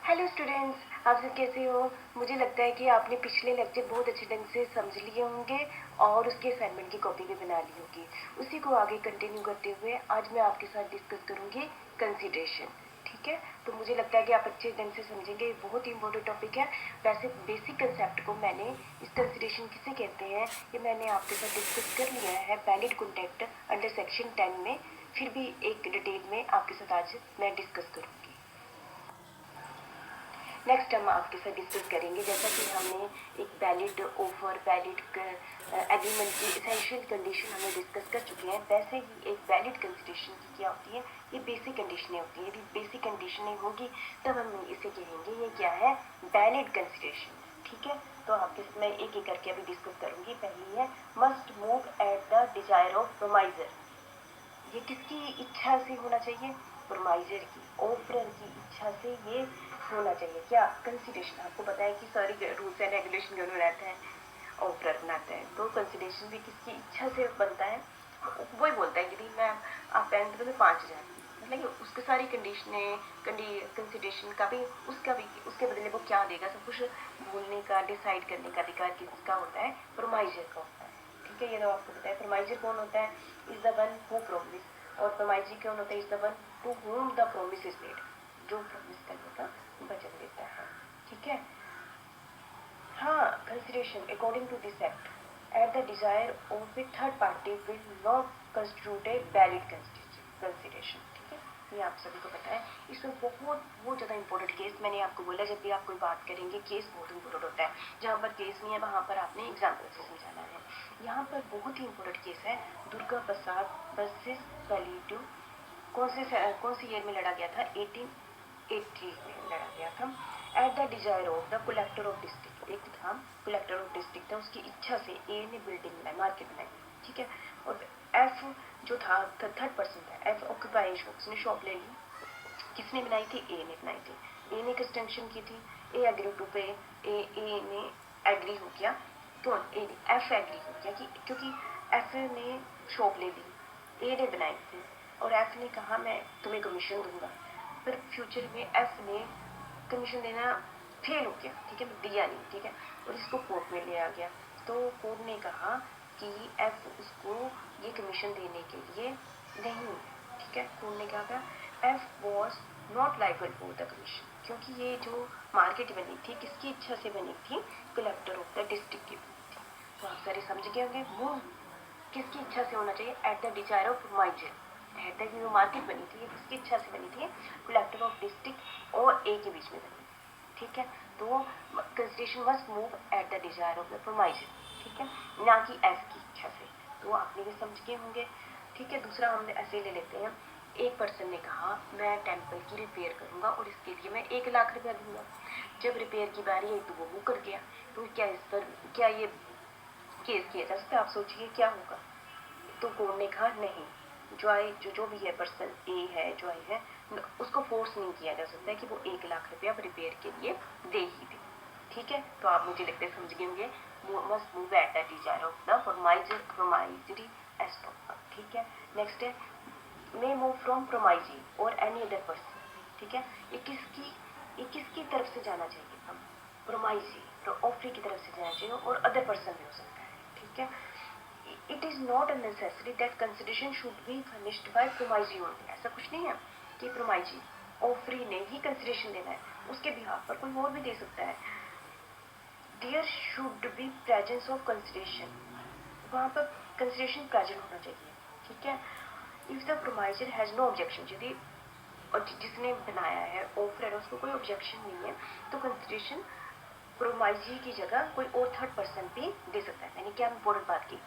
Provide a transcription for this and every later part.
Hello students, आप सब कैसे हो। मुझे लगता है कि आपने पिछले लेक्चर बहुत अच्छे ढंग से समझ लिए होंगे और उसके असाइनमेंट की कॉपी भी बना ली होगी। उसी को आगे कंटिन्यू करते हुए आज मैं आपके साथ डिस्कस करूंगी कंसीडरेशन। ठीक है, तो मुझे लगता है कि आप अच्छे ढंग से समझेंगे। बहुत ही इंपॉर्टेंट टॉपिक है। वैसे बेसिक कंसेप्ट को मैंने इस कंसीडरेशन किसे कहते हैं ये मैंने आपके साथ डिस्कस कर लिया है वैलिड कॉन्टेक्ट अंडर सेक्शन 10 में। फिर भी एक डिटेल में आपके साथ आज मैं डिस्कस करूँगी। नेक्स्ट हम आपके साथ डिस्कस करेंगे, जैसा कि हमने एक वैलिड ऑफर, वैलिड एग्रीमेंट की एसेंशियल कंडीशन हमें डिस्कस कर चुके हैं, वैसे ही एक वैलिड कंसीडरेशन की क्या होती है, ये बेसिक कंडीशनें होती हैं। यदि बेसिक कंडीशनें होगी तब हम इसे कहेंगे ये क्या है, वैलिड कंसीडरेशन। ठीक है, तो आपके साथ मैं एक एक करके अभी डिस्कस करूंगी। पहली है must move at the desire of promisor. ये किसकी इच्छा से होना चाहिए, प्रोमाइजर की, ऑफरर की इच्छा से ये होना चाहिए। क्या कंसीडरेशन, आपको पता है कि सारी रूल्स एंड रेगुलेशन क्यों बनाता है, ऑफरर बनाता है। तो कंसीडरेशन भी किसकी इच्छा से बनता है, वही बोलता है कि मैं आप पेन तो 5,000, मतलब कि उसकी सारी कंडीशनें कंसीडरेशन का भी उसके बदले वो क्या देगा, सब कुछ बोलने का, डिसाइड करने का अधिकार किसका होता है, प्रोमाइजर का होता है। ठीक है, ये तो आपको पता है। प्रोमाइजर कौन होता है, is the one who promise, और प्रोमाइजर कौन होता है, is the one to whom the promise is made, जो प्रोमिस करने का वचन देता है। ठीक है, हाँ, consideration according to this act at the desire of a third party will not constitute a valid consideration. ठीक है, ये आप सभी को पता है। इसमें बहुत ज़्यादा इंपॉर्टेंट केस, मैंने आपको बोला जब भी आप कोई बात करेंगे केस बहुत इंपॉर्टेंट होता है। जहाँ पर केस नहीं है वहाँ पर आपने एग्जाम्पल से समझाना है। यहाँ पर बहुत ही इंपॉर्टेंट केस है दुर्गा प्रसाद वर्सेस पैलेटिव। कौन सी ईयर में लड़ा गया था, 1880 में लड़ा गया था। Eight the desire of the collector of district, एक था कलेक्टर ऑफ डिस्ट्रिक्ट था, उसकी इच्छा से ए ने बिल्डिंग बनाई, मार्केट बनाई। ठीक है, और एफ जो था थर्ड पर्सन था, एफ ऑक्यूपाई शॉप, उसने शॉप ले ली। किसने बनाई थी, ए ने बनाई थी। ए ने कंस्ट्रक्शन की थी, ए एग्री टू पे, ए ने एग्री हो गया। कौन, ए ने, एफ एग्री हो गया कि क्योंकि एफ ने शॉप ले ली, ए ने बनाई थी, और एफ ने कहा मैं तुम्हें कमीशन दूंगा। पर फ्यूचर में एफ ने कमीशन देना फेल हो गया, ठीक है, दिया नहीं। ठीक है, और इसको कोर्ट में ले आ गया। तो कोर्ट ने कहा कि एफ उसको ये कमीशन देने के लिए नहीं। ठीक है, कोर्ट ने क्या कहा, F was not liable for the commission, क्योंकि ये जो मार्केट बनी थी किसकी इच्छा से बनी थी, कलेक्टर ऑफ द डिस्ट्रिक्ट की बनी थी। तो आप सारे समझ गए होंगे, मूव किसकी इच्छा से होना चाहिए, eight the desire of माइजर। At the जो मार्केट बनी थी ये किसकी इच्छा से बनी थी, कलेक्टर ऑफ डिस्ट्रिक्ट और ए के बीच में बनी। ठीक है, तो consideration must move at the desire of the promisor. ठीक है, ना कि एफ की इच्छा से। तो आपने ये समझ गए होंगे। ठीक है, दूसरा हम ऐसे ले लेते हैं। एक पर्सन ने कहा मैं टेम्पल की रिपेयर करूंगा और इसके लिए मैं 1 लाख रुपया दूंगा। जब रिपेयर की बारी आई तो वो मुकर गया। तो क्या इस पर क्या ये केस किया जा सकता है, आप सोचिए क्या होगा। तो कोर्ट ने कहा नहीं, जो भी है पर्सन ए है, जो आई है, उसको फोर्स नहीं किया जा सकता है कि वो 1 लाख रुपया रिपेयर के लिए दे ही दे। ठीक है, तो आप मुझे लगता है समझ गए होंगे, must move at the desire of the promissory estop. ठीक है, नेक्स्ट है मे मूव फ्रॉम प्रोमाइजी और एनी अदर पर्सन। ठीक है, ये किसकी तरफ से जाना चाहिए, हम प्रोमाइजी ऑफरी की तरफ से जाना चाहिए, और अदर पर्सन भी हो सकता है। ठीक है, it is not necessary that consideration should be furnished by promisee only. ऐसा कुछ नहीं है कि प्रोमाइजी ऑफरी ने ही कंसिडरेशन देना है, उसके बिहाफ पर कोई और भी दे सकता है। There should be presence of consideration, वहाँ पर कंसिडरेशन प्रेजेंट होना चाहिए। ठीक है, if the promisor has no objection, यदि और जिसने बनाया है ऑफर है उसको कोई ऑब्जेक्शन नहीं है, तो कंसिडरेशन प्रोमाइजर की जगह कोई और थर्ड पर्सन भी दे सकता है। यानी क्या इंपॉर्टेंट बात की,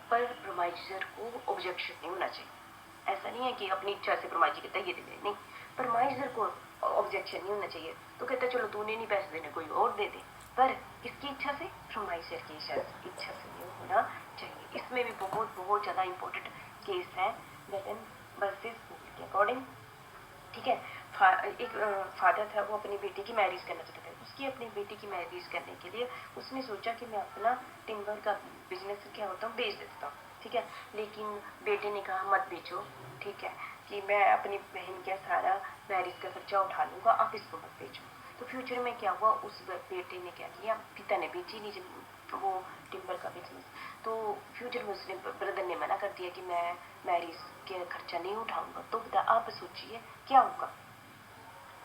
पर प्रोमाइजर को ऑब्जेक्शन नहीं होना चाहिए। ऐसा नहीं है कि अपनी इच्छा से प्रोमाइजर कहता है ये दे दे, नहीं, प्रोमाइजर को ऑब्जेक्शन नहीं होना चाहिए। तो कहता है चलो तूने नहीं पैसे देने, कोई और दे दे, पर किसकी इच्छा से, प्रोमाइजर की इच्छा से नहीं होना चाहिए। इसमें भी बहुत ज़्यादा इंपॉर्टेंट केस है वेटन वर्सेस के अकॉर्डिंग। ठीक है, एक फादर था, वो अपनी बेटी की मैरिज करना चाहता था। उसकी अपनी बेटी की मैरिज करने के लिए उसने सोचा कि मैं अपना टिम्बर का बिजनेस क्या होता हूँ बेच देता हूँ। ठीक है, लेकिन बेटे ने कहा मत बेचो, ठीक है, कि मैं अपनी बहन का सारा मैरिज का खर्चा उठा लूंगा, आप इसको मत बेचो। तो फ्यूचर में क्या हुआ, उस बेटे ने क्या किया, पिता ने बेची नहीं जब वो टिम्बर का बिजनेस, तो फ्यूचर में उसने ब्रदर ने मना कर दिया कि मैं मैरिज के खर्चा नहीं उठाऊंगा। तो बता आप सोचिए क्या होगा।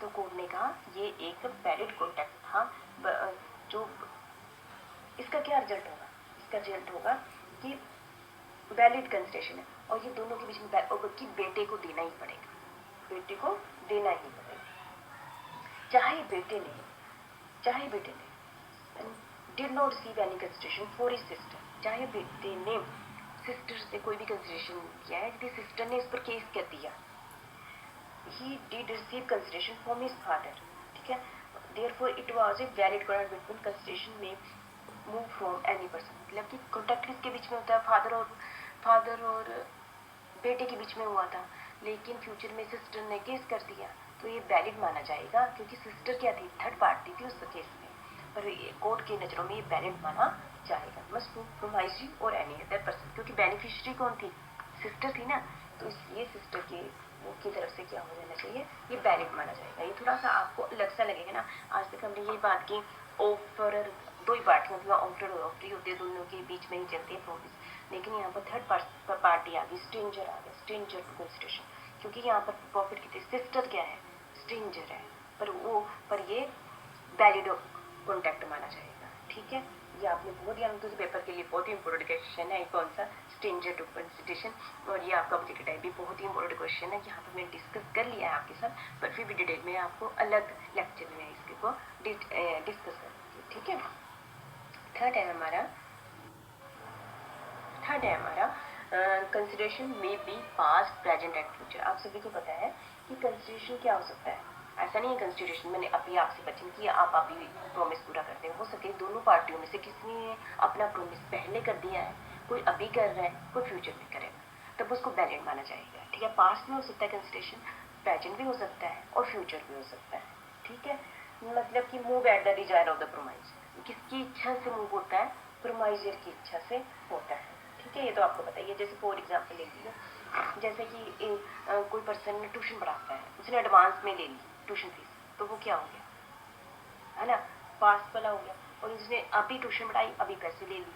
तो कोर्ट ने कहा ये एक वैलिड कॉन्ट्रैक्ट था। जो इसका क्या रिजल्ट होगा, इसका रिजल्ट होगा कि वैलिड कंसिडरेशन है, और ये दोनों के बीच में कि बेटे को देना ही पड़ेगा, बेटे को देना ही पड़ेगा। चाहे बेटे ने did not receive any consideration for his sister, चाहे बेटे ने सिस्टर से कोई भी कंसिडरेशन किया है, यदि सिस्टर ने इस पर केस कर दिया, he did receive consideration from his father, ठीक है, therefore it was a valid contract between consideration may move from any person, मतलब कि कॉन्ट्रैक्ट किसके बीच में होता है, फादर और बेटे के बीच में हुआ था, लेकिन फ्यूचर में सिस्टर ने केस कर दिया तो ये वैलिड माना जाएगा, क्योंकि सिस्टर क्या थी, थर्ड पार्टी थी उस केस में, पर कोर्ट की नज़रों में ये वैलिड माना जाएगा। मस्ट प्रूव फ्रॉम आईजी और एनी अदर पर्सन, क्योंकि बेनिफिशियरी कौन थी, सिस्टर थी ना, तो इसलिए सिस्टर के वो की तरफ से क्या हो जाना चाहिए, ये वैलिड माना जाएगा। ये थोड़ा सा आपको अलग सा लगेगा ना, आज तक हमने ये बात की ऑफर, दो ही पार्टियों की ऑफर और ऑफरी होती है, दोनों के बीच में ही चलती है प्रोमिस, लेकिन यहाँ पर थर्ड पार्टी आ गई, स्ट्रेंजर आ गया, स्ट्रेंजर टू कंसिडरेशन, क्योंकि यहाँ पर प्रॉफिट की सिस्टर क्या है, स्ट्रेंजर है, पर ये वैलिड कॉन्टैक्ट माना जाएगा, ठीक है। ये आपने बहुत ध्यान, तो पेपर के लिए बहुत ही इंपॉर्टेंट क्वेश्चन है, कौन सा, स्ट्रेंजर टू कंसिडरेशन, और ये आपका ऑब्जेक्टिव टाइप भी बहुत ही इंपॉर्टेंट क्वेश्चन है। यहाँ पर मैंने डिस्कस कर लिया है आपके साथ, पर फिर भी डिटेल में आपको अलग लेक्चर में इसके को डिस्कस करूँगी, ठीक है। थर्ड है हमारा कंसिडरेशन में be past present and future. आप सभी को पता है कि कंसिडरेशन क्या हो सकता है, ऐसा नहीं है कंसिडरेशन मैंने अभी आपसे बचन किया आप अभी प्रॉमिस पूरा करते हो सके, दोनों पार्टियों में से किसी ने अपना प्रॉमिस पहले कर दिया है, कोई अभी कर रहा है, कोई फ्यूचर में करेगा, तब उसको वैलिड माना जाएगा, ठीक है। पास्ट में हो सकता है कंसिडरेशन, प्रेजेंट भी हो सकता है और फ्यूचर भी हो सकता है, ठीक है। मतलब कि move at the desire of the promise, किसकी इच्छा से मूव होता है, प्रोमाइजर की इच्छा से होता है, ठीक है। ये तो आपको बताइए, जैसे फॉर एग्जाम्पल ले लीजिए, जैसे कि कोई पर्सन ट्यूशन पढ़ाता है, उसने एडवांस में ले ली ट्यूशन फीस, तो वो क्या हो गया, है ना, पास वाला हो गया, और उसने अभी ट्यूशन पढ़ाई, अभी पैसे ले लिए,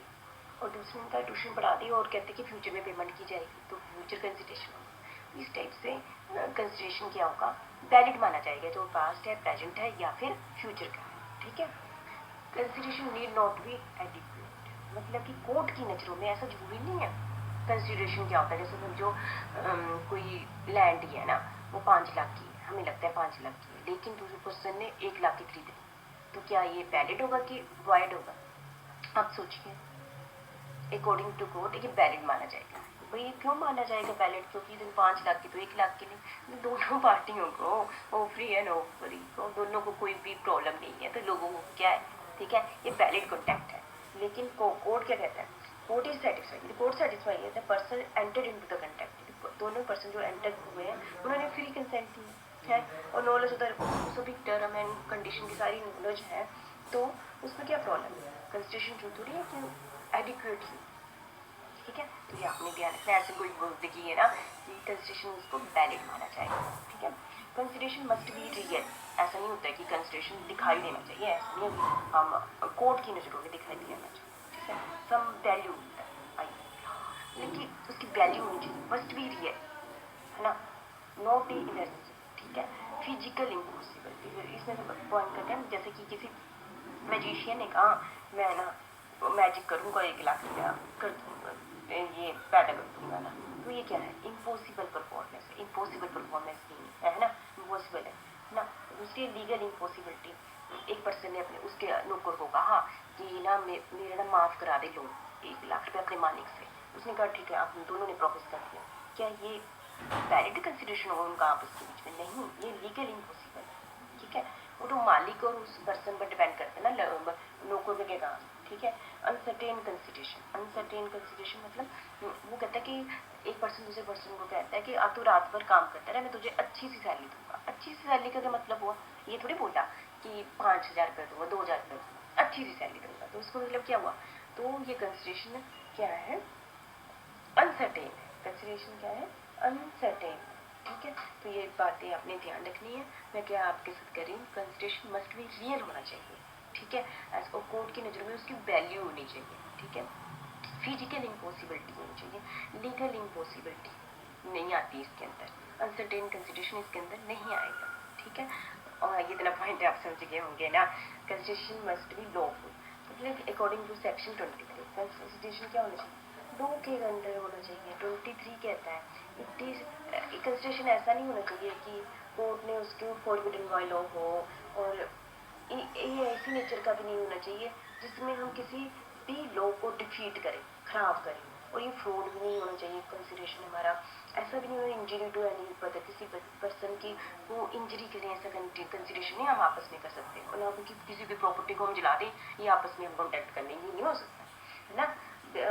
और दूसरे ने कहा ट्यूशन पढ़ा दी और कहते कि फ्यूचर में पेमेंट की जाएगी, तो फ्यूचर कंसिडरेशन होगा। इस टाइप से कंसिडरेशन क्या होगा, वैलिड माना जाएगा, जो पास्ट है, प्रेजेंट है या फिर फ्यूचर का है, ठीक है। Consideration need not be adequate, मतलब कि कोर्ट की नज़रों में ऐसा जरूरी नहीं है। कंसिडरेशन क्या होता है, जैसे समझो कोई लैंड ही है ना, वो 5 लाख की है, हमें लगता है 5 लाख की है, लेकिन दूसरे पर्सन ने 1 लाख की खरीदी, तो क्या ये वैलिड होगा कि वॉइड होगा, आप सोचिए। अकॉर्डिंग टू कोर्ट ये वैलिड माना जाएगा। भाई क्यों माना जाएगा वैलिड, क्योंकि 5 लाख की तो 1 लाख के लिए दोनों पार्टियों को, ऑफरी एंड ऑफरी को, दोनों को कोई भी प्रॉब्लम नहीं है, तो लोगों को क्या है, ठीक है, ये वैलिड कॉन्ट्रैक्ट है। लेकिन कोर्ट क्या कहता है, court is satisfied, court satisfy है the person entered into the contract, दोनों पर्सन जो एंटर हुए हैं उन्होंने फ्री कंसेंट दी है, और नॉलेज उधर सभी टर्म एंड कंडीशन की सारी नॉलेज है, तो उसमें क्या प्रॉब्लम है, कंसिडरेशन जो थोड़ी है कि एडिक्वेट ही, ठीक है। तो ये आपने ध्यान रखना, ऐसे कोई बोलते कि है ना कि कंसिडरेशन उसको वैलिड माना जाएगा, ठीक है। कंसिडरेशन मस्ट बी रियल, ऐसा नहीं होता है कि कंसिडरेशन दिखाई देना चाहिए, ऐसा नहीं है, हम कोर्ट की नज़रों में दिखाई देना चाहिए, ठीक है। सम वैल्यू आई, लेकिन उसकी वैल्यू होनी चाहिए, मस्ट बी रियल, है ना, नॉट बी इनर्जी, ठीक है। फिजिकल इम्पॉसिबल, इसमें से पॉइंट करते हैं, जैसे कि किसी मैजिशियन ने कहा मैं ना मैजिक करूँगा, 1 लाख रुपया कर दूँगा, ये पैदा कर दूँगा ना, तो ये क्या है, इम्पॉसिबल परफॉर्मेंस है, इम्पॉसिबल परफॉर्मेंस नहीं है ना, इम्पॉसिबल है ना। दूसरी लीगल इम्पॉसिबिलिटी, एक पर्सन ने अपने उसके नौकर को कहा कि ना मेरा ना माफ़ करा दे लोन 1 लाख रुपये अपने मालिक से, उसने कहा ठीक है, आप दोनों ने प्रॉमिस कर दिया, क्या ये वैलिड कंसिडरेशन होगा उनका आपस के बीच में, नहीं, ये लीगल इम्पॉसिबल है, ठीक है। वो तो मालिक और उस पर्सन पर डिपेंड करते हैं ना, नौकर के काम, ठीक है। अनसर्टेन कंसिडरेशन मतलब वो कहता है कि एक पर्सन दूसरे पर्सन को कहता है कि आप तो रात भर काम करता है, मैं तुझे अच्छी सी सैलरी दूंगा, अच्छी सी सैलरी का क्या मतलब हुआ, ये थोड़ी बोला कि 5,000 रुपये दूंगा, 2,000 रुपये दूंगा, अच्छी सी सैलरी दूंगा, तो उसको मतलब क्या हुआ, तो ये कंसिडरेशन क्या है, अनसर्टेन है, कंसिडरेशन क्या है, अनसर्टेन, ठीक है, तो ये बातें आपने ध्यान रखनी है। मैं क्या आपके साथ कर रही हूँ, कंसिडरेशन मस्ट बी रियल होना चाहिए, ठीक है, एज और कोर्ट की नज़रों में उसकी वैल्यू होनी चाहिए, ठीक है। फिजिकल इम्पॉसिबिलिटी होनी चाहिए, लीगल इम्पॉसिबिलिटी नहीं आती इसके अंदर, अनसर्टेन कंसिडरेशन इसके अंदर नहीं आएगा, ठीक है। और ये इतना पॉइंट आप समझ गए होंगे ना, कंसिडरेशन मस्ट बी लॉफुल, मतलब अकॉर्डिंग टू सेक्शन 23 कंसिडरेशन क्या होना चाहिए, लॉ के अंदर होना चाहिए। 23 कहता है इट इज कंसिडरेशन ऐसा नहीं होना चाहिए कि कोर्ट ने उसके फॉरबिडन बाय लॉ हो, और ये ऐसी नेचर का भी नहीं होना चाहिए जिसमें हम किसी भी लॉ को डिफीट करें, खराब करें, और ये फ्रॉड भी नहीं होना चाहिए कंसिडरेशन हमारा। ऐसा भी नहीं होना इंजरी टू एनी पता किसी पर्सन की वो इंजरी करें, ऐसा कंसिडरेशन नहीं हम आपस में कर सकते, और ना किसी की प्रॉपर्टी को हम जला दें, ये आपस में हम कॉन्टेक्ट कर लेंगे, नहीं हो सकता है ना।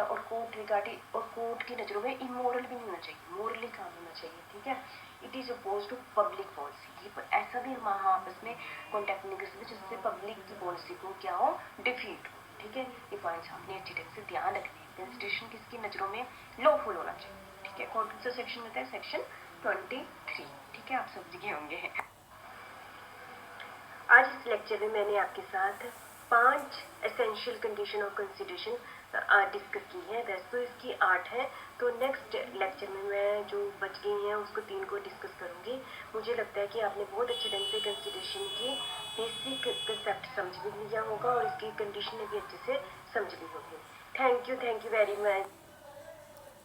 और कोर्ट रिगार्डिंग और कोर्ट की नज़रों में इमोरल भी नहीं होना चाहिए, मोरली काम होना चाहिए, ठीक है। It is oppose to public policy, ये ऐसा भी हम आपस में कॉन्टैक्ट नहीं कर सकते जिससे पब्लिक की पॉलिसी को क्या हो, डिफीट हो, ठीक है। ये पॉइंट्स आपने अच्छी तरह से ध्यान रखने हैं। कंस्टिट्यूशन किसकी नज़रों में लॉफुल होना चाहिए, ठीक है। कौन सा सेक्शन होता है, सेक्शन 23, ठीक है, आप समझ गए होंगे। आज इस लेक्चर में मैंने आपके साथ 5 essential condition of consideration discuss की है, वैसे तो इसकी 8 है, तो नेक्स्ट लेक्चर में मैं जो बच गई हैं उसको 3 को डिस्कस करूँगी। मुझे लगता है कि आपने बहुत अच्छे ढंग से कंसिडरेशन की बेसिक कंसेप्ट समझ भी लिया होगा और इसकी कंडीशन भी अच्छे से समझ ली होगी। Thank you very much.